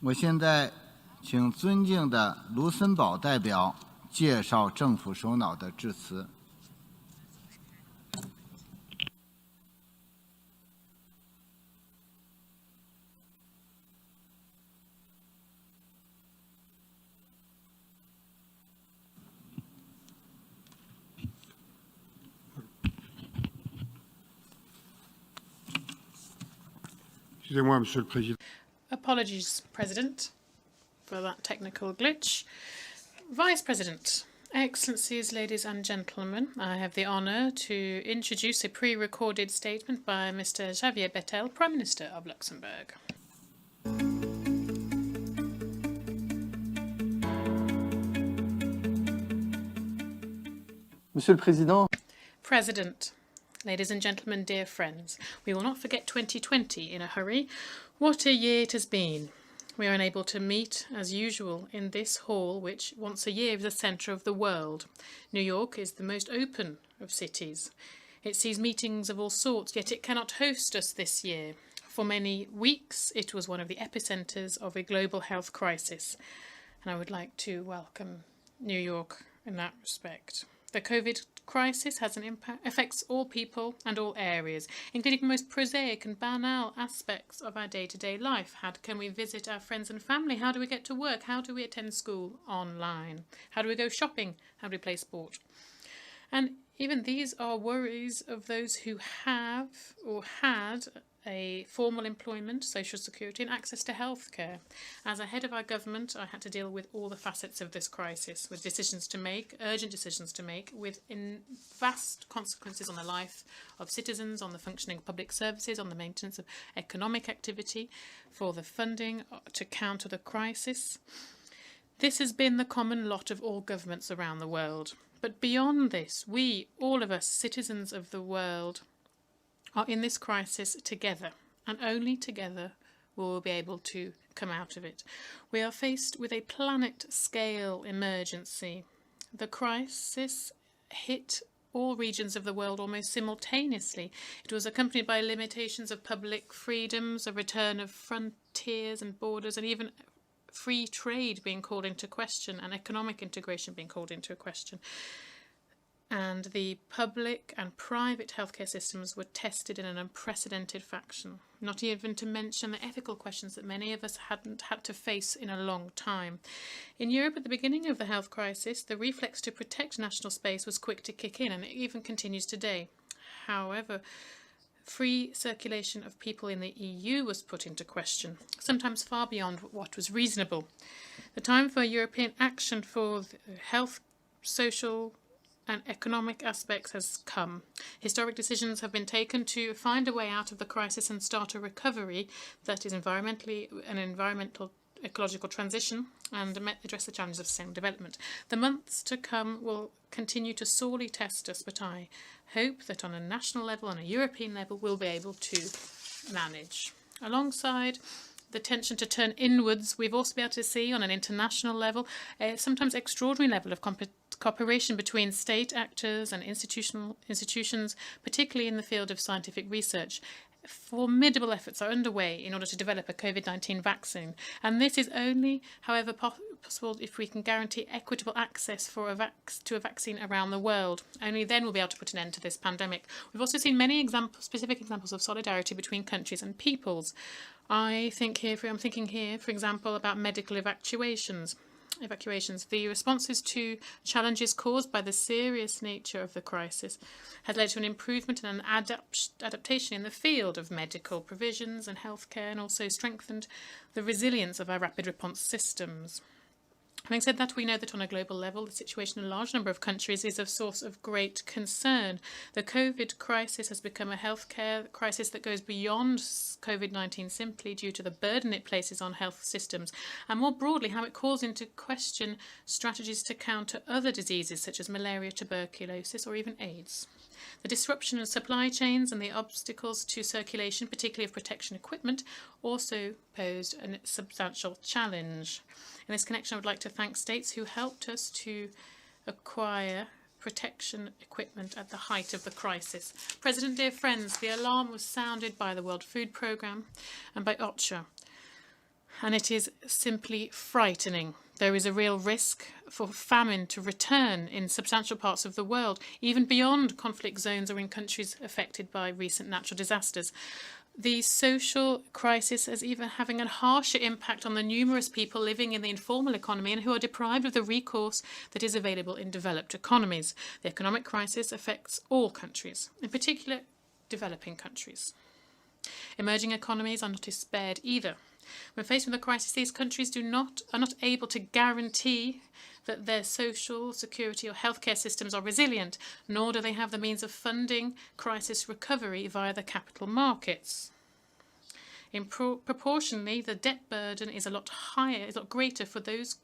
我现在请尊敬的卢森堡代表介绍政府首脑的致辞。Excusez-moi, Monsieur le Président. Apologies, President, for that technical glitch. Vice President, Excellencies, ladies and gentlemen, I have the honour to introduce a pre-recorded statement by Mr. Xavier Bettel, Prime Minister of Luxembourg. Monsieur le Président, President, ladies and gentlemen, dear friends, we will not forget 2020 in a hurry. What a year it has been. We are unable to meet, as usual, in this hall, which once a year is the centre of the world. New York is the most open of cities. It sees meetings of all sorts, yet it cannot host us this year. For many weeks, it was one of the epicentres of a global health crisis. And I would like to welcome New York in that respect. The COVID crisis has an impact, affects all people and all areas, including the most prosaic and banal aspects of our day-to-day life. How can we visit our friends and family? How do we get to work? How do we attend school online? How do we go shopping? How do we play sport? And even these are worries of those who have or had a formal employment, social security and access to healthcare. As a head of our government, I had to deal with all the facets of this crisis, with decisions to make, urgent decisions to make, with vast consequences on the life of citizens, on the functioning of public services, on the maintenance of economic activity, for the funding to counter the crisis. This has been the common lot of all governments around the world. But beyond this, we, all of us, citizens of the world, are in this crisis together, and only together will we be able to come out of it. We are faced with a planet-scale emergency. The crisis hit all regions of the world almost simultaneously. It was accompanied by limitations of public freedoms, a return of frontiers and borders, and even free trade being called into question, and economic integration being called into question. And the public and private healthcare systems were tested in an unprecedented fashion, not even to mention the ethical questions that many of us hadn't had to face in a long time. In Europe, at the beginning of the health crisis, the reflex to protect national space was quick to kick in, and it even continues today. However, free circulation of people in the EU was put into question, sometimes far beyond what was reasonable. The time for European action for health, social, and economic aspects has come. Historic decisions have been taken to find a way out of the crisis and start a recovery that is environmental ecological transition and address the challenges of sustainable development. The months to come will continue to sorely test us, but I hope that on a national level, on a European level, we'll be able to manage. Alongside the tension to turn inwards, we've also been able to see on an international level a sometimes extraordinary level of cooperation between state actors and institutions, particularly in the field of scientific research. Formidable efforts are underway in order to develop a COVID-19 vaccine, and this is only, however, possible if we can guarantee equitable access to a vaccine around the world. Only then we'll be able to put an end to this pandemic. We've also seen many specific examples of solidarity between countries and peoples. I'm thinking here, for example, about medical evacuations. The responses to challenges caused by the serious nature of the crisis has led to an improvement and an adaptation in the field of medical provisions and healthcare, and also strengthened the resilience of our rapid response systems. Having said that, we know that on a global level, the situation in a large number of countries is a source of great concern. The COVID crisis has become a healthcare crisis that goes beyond COVID-19 simply due to the burden it places on health systems, and more broadly, how it calls into question strategies to counter other diseases such as malaria, tuberculosis, or even AIDS. The disruption of supply chains and the obstacles to circulation, particularly of protection equipment, also posed a substantial challenge. In this connection, I would like to thank states who helped us to acquire protection equipment at the height of the crisis. President, dear friends, the alarm was sounded by the World Food Programme and by OCHA. and it is simply frightening. There is a real risk for famine to return in substantial parts of the world, even beyond conflict zones or in countries affected by recent natural disasters. The social crisis is even having a harsher impact on the numerous people living in the informal economy and who are deprived of the recourse that is available in developed economies. The economic crisis affects all countries, in particular developing countries. Emerging economies are not spared either. When faced with a crisis, these countries are not able to guarantee that their social, security or healthcare systems are resilient, nor do they have the means of funding crisis recovery via the capital markets. Proportionally, the debt burden is a lot greater for those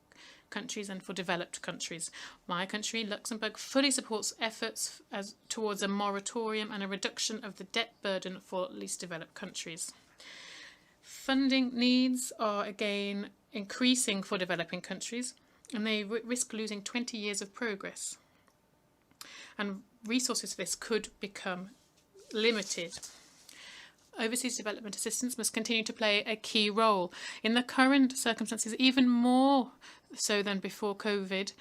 countries and for developed countries. My country, Luxembourg, fully supports efforts towards a moratorium and a reduction of the debt burden for least developed countries. Funding needs are again increasing for developing countries, and they risk losing 20 years of progress. And resources for this could become limited. Overseas development assistance must continue to play a key role. In the current circumstances, even more so than before COVID,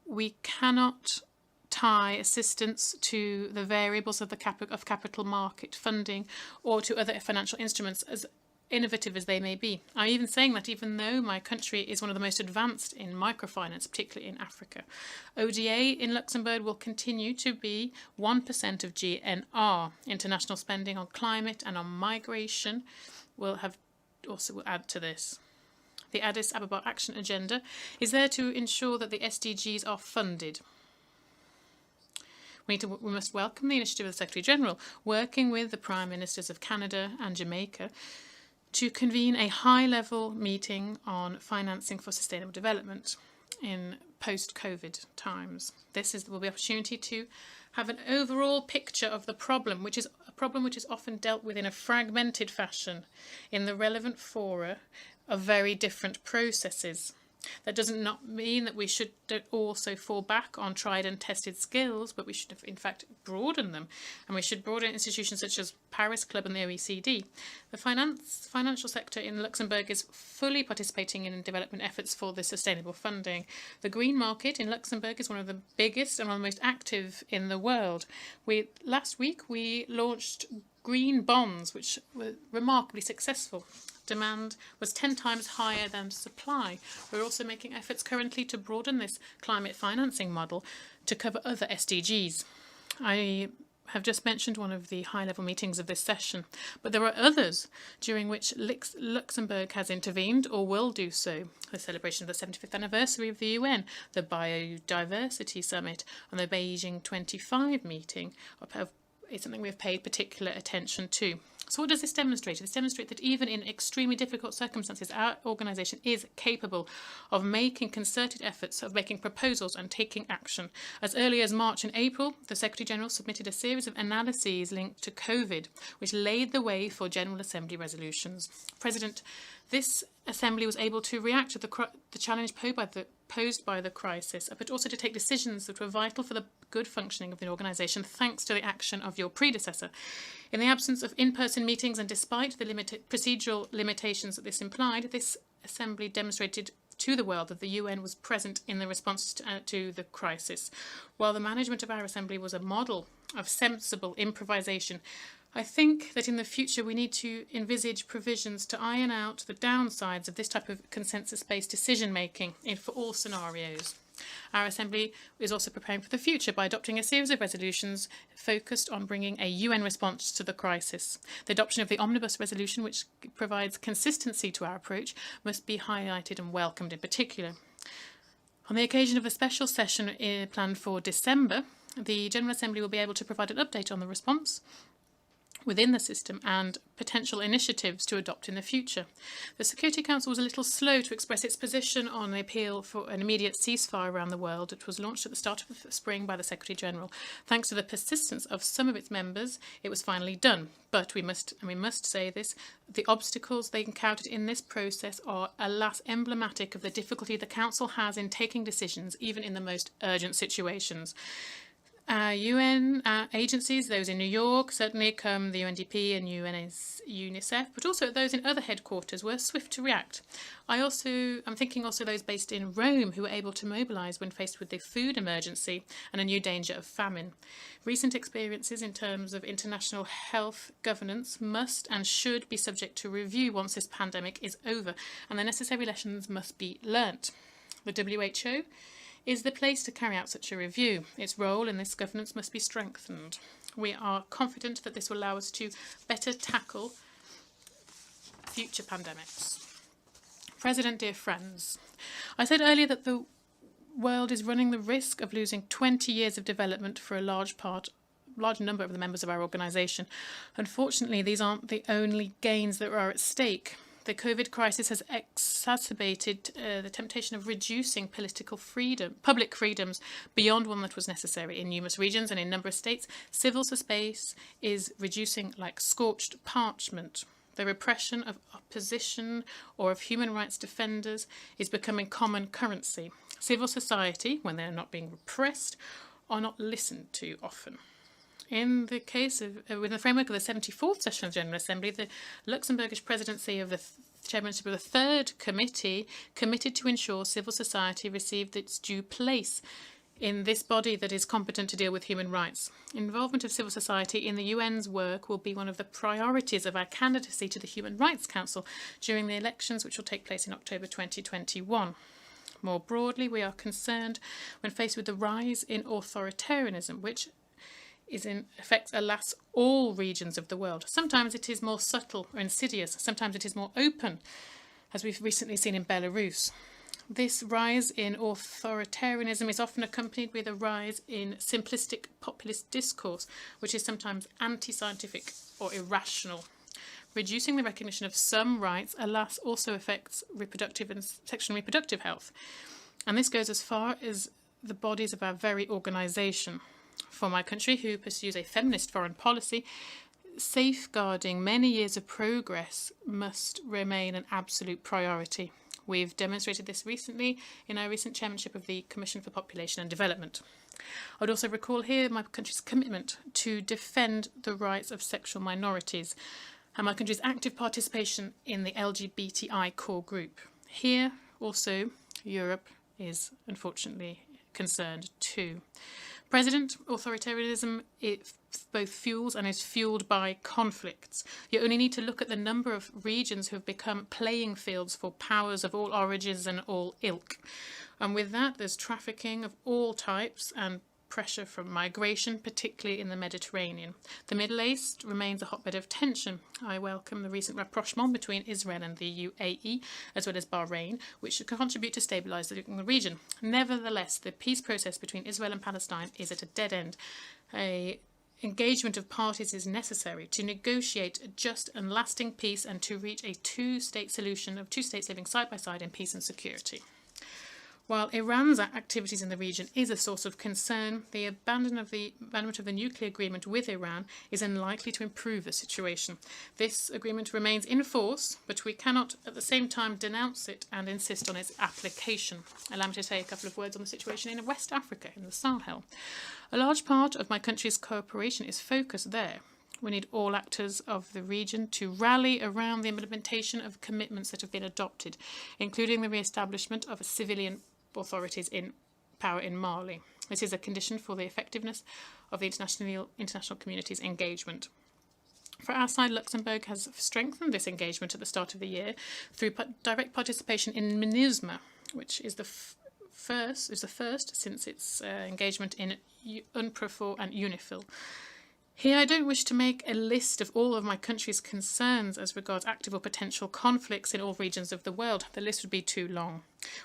we cannot tie assistance to the variables of capital market funding or to other financial instruments, as innovative as they may be. I'm even saying that even though my country is one of the most advanced in microfinance, particularly in Africa. ODA in Luxembourg will continue to be 1% of GNR. International spending on climate and on migration will add to this. The Addis Ababa Action Agenda is there to ensure that the SDGs are funded. We must welcome the initiative of the Secretary General, working with the Prime Ministers of Canada and Jamaica, to convene a high-level meeting on financing for sustainable development in post-COVID times. This will be an opportunity to have an overall picture of the problem, which is a problem which is often dealt with in a fragmented fashion in the relevant fora of very different processes. That does not mean that we should also fall back on tried and tested skills, but we should in fact broaden them, and we should broaden institutions such as Paris Club and the OECD. The financial sector in Luxembourg is fully participating in development efforts for the sustainable funding. The green market in Luxembourg is one of the biggest and one of the most active in the world. Last week we launched green bonds, which were remarkably successful. Demand was 10 times higher than supply. We're also making efforts currently to broaden this climate financing model to cover other SDGs. I have just mentioned one of the high-level meetings of this session, but there are others during which Luxembourg has intervened or will do so. The celebration of the 75th anniversary of the UN, the Biodiversity Summit, and the Beijing 25 meeting is something we have paid particular attention to. So what does this demonstrate? This demonstrates that even in extremely difficult circumstances, our organisation is capable of making concerted efforts, of making proposals and taking action. As early as March and April, the Secretary-General submitted a series of analyses linked to COVID, which laid the way for General Assembly resolutions. President, this Assembly was able to react to the challenge posed by the crisis, but also to take decisions that were vital for the good functioning of the organisation, thanks to the action of your predecessor. In the absence of in-person meetings and despite the procedural limitations that this implied, this Assembly demonstrated to the world that the UN was present in the response to the crisis. While the management of our Assembly was a model of sensible improvisation, I think that in the future we need to envisage provisions to iron out the downsides of this type of consensus-based decision-making for all scenarios. Our Assembly is also preparing for the future by adopting a series of resolutions focused on bringing a UN response to the crisis. The adoption of the Omnibus resolution, which provides consistency to our approach, must be highlighted and welcomed in particular. On the occasion of a special session planned for December, the General Assembly will be able to provide an update on the response within the system and potential initiatives to adopt in the future. The Security Council was a little slow to express its position on the appeal for an immediate ceasefire around the world. It was launched at the start of the spring by the Secretary-General. Thanks to the persistence of some of its members, it was finally done. But we must say this, the obstacles they encountered in this process are, alas, emblematic of the difficulty the Council has in taking decisions, even in the most urgent situations. UN agencies, those in New York, certainly come the UNDP and UNICEF, but also those in other headquarters were swift to react. I'm thinking also those based in Rome who were able to mobilise when faced with the food emergency and a new danger of famine. Recent experiences in terms of international health governance must and should be subject to review once this pandemic is over, and the necessary lessons must be learnt. The WHO is the place to carry out such a review. Its role in this governance must be strengthened. We are confident that this will allow us to better tackle future pandemics. President, dear friends, I said earlier that the world is running the risk of losing 20 years of development for a large number of the members of our organisation. Unfortunately, these aren't the only gains that are at stake. The COVID crisis has exacerbated the temptation of reducing public freedoms beyond one that was necessary. In numerous regions and in a number of states, civil space is reducing like scorched parchment. The repression of opposition or of human rights defenders is becoming common currency. Civil society, when they are not being repressed, are not listened to often. In the case of, within the framework of the 74th session of the General Assembly, the Luxembourgish presidency of the chairmanship of the third committee committed to ensure civil society received its due place in this body that is competent to deal with human rights. Involvement of civil society in the UN's work will be one of the priorities of our candidacy to the Human Rights Council during the elections which will take place in October 2021. More broadly, we are concerned when faced with the rise in authoritarianism, which affects, alas, all regions of the world. Sometimes it is more subtle or insidious, sometimes it is more open, as we've recently seen in Belarus. This rise in authoritarianism is often accompanied with a rise in simplistic populist discourse, which is sometimes anti-scientific or irrational. Reducing the recognition of some rights, alas, also affects reproductive and sexual and reproductive health. And this goes as far as the bodies of our very organisation. For my country, who pursues a feminist foreign policy, safeguarding many years of progress must remain an absolute priority. We've demonstrated this recently in our recent chairmanship of the Commission for Population and Development. I would also recall here my country's commitment to defend the rights of sexual minorities and my country's active participation in the LGBTI core group. Here also, Europe is unfortunately concerned too. President, authoritarianism it both fuels and is fueled by conflicts. You only need to look at the number of regions who have become playing fields for powers of all origins and all ilk. And with that, there's trafficking of all types and pressure from migration, particularly in the Mediterranean. The Middle East remains a hotbed of tension. I welcome the recent rapprochement between Israel and the UAE, as well as Bahrain, which should contribute to stabilise the region. Nevertheless, the peace process between Israel and Palestine is at a dead end. An engagement of parties is necessary to negotiate a just and lasting peace and to reach a two-state solution of two states living side by side in peace and security. While Iran's activities in the region is a source of concern, the abandonment of the nuclear agreement with Iran is unlikely to improve the situation. This agreement remains in force, but we cannot at the same time denounce it and insist on its application. Allow me to say a couple of words on the situation in West Africa, in the Sahel. A large part of my country's cooperation is focused there. We need all actors of the region to rally around the implementation of commitments that have been adopted, including the re-establishment of civilian authorities in power in Mali. This is a condition for the effectiveness of the international community's engagement. For our side, Luxembourg has strengthened this engagement at the start of the year through direct participation in MINUSMA, which is the first since its engagement in UNPROFOR and UNIFIL. Here I don't wish to make a list of all of my country's concerns as regards active or potential conflicts in all regions of the world. The list would be too long.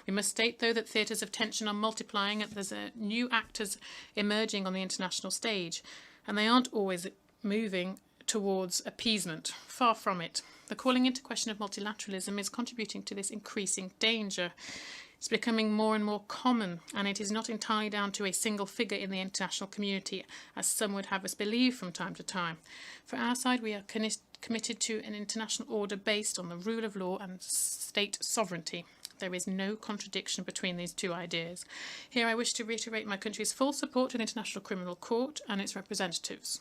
We must state, though, that theatres of tension are multiplying and there's new actors emerging on the international stage, and they aren't always moving towards appeasement. Far from it. The calling into question of multilateralism is contributing to this increasing danger. It's becoming more and more common, and it is not entirely down to a single figure in the international community, as some would have us believe from time to time. For our side, we are committed to an international order based on the rule of law and state sovereignty. There is no contradiction between these two ideas. Here I wish to reiterate my country's full support to the International Criminal Court and its representatives.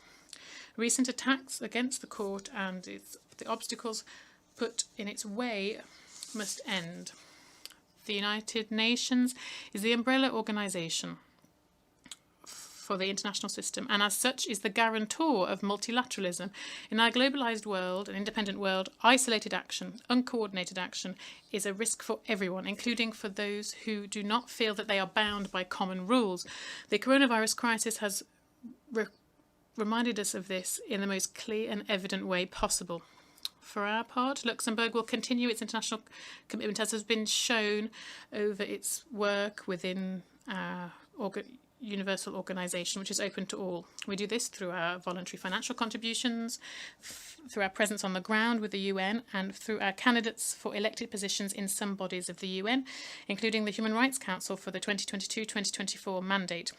Recent attacks against the court and the obstacles put in its way must end. The United Nations is the umbrella organisation for the international system, and as such is the guarantor of multilateralism. In our globalised world, an independent world, isolated action, uncoordinated action is a risk for everyone, including for those who do not feel that they are bound by common rules. The coronavirus crisis has reminded us of this in the most clear and evident way possible. For our part, Luxembourg will continue its international commitment, as has been shown over its work within our universal organisation, which is open to all. We do this through our voluntary financial contributions, through our presence on the ground with the UN, and through our candidates for elected positions in some bodies of the UN, including the Human Rights Council for the 2022-2024 mandate.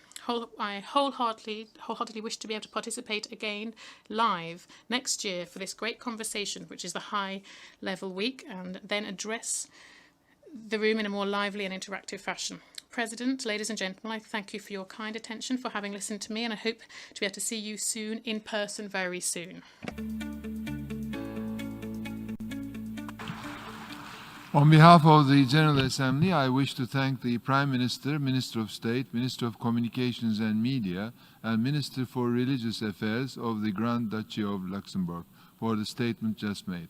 I wholeheartedly wish to be able to participate again live next year for this great conversation, which is the high-level week, and then address the room in a more lively and interactive fashion. President, ladies and gentlemen, I thank you for your kind attention, for having listened to me, and I hope to be able to see you soon, in person, very soon. On behalf of the General Assembly, I wish to thank the Prime Minister, Minister of State, Minister of Communications and Media, and Minister for Religious Affairs of the Grand Duchy of Luxembourg for the statement just made.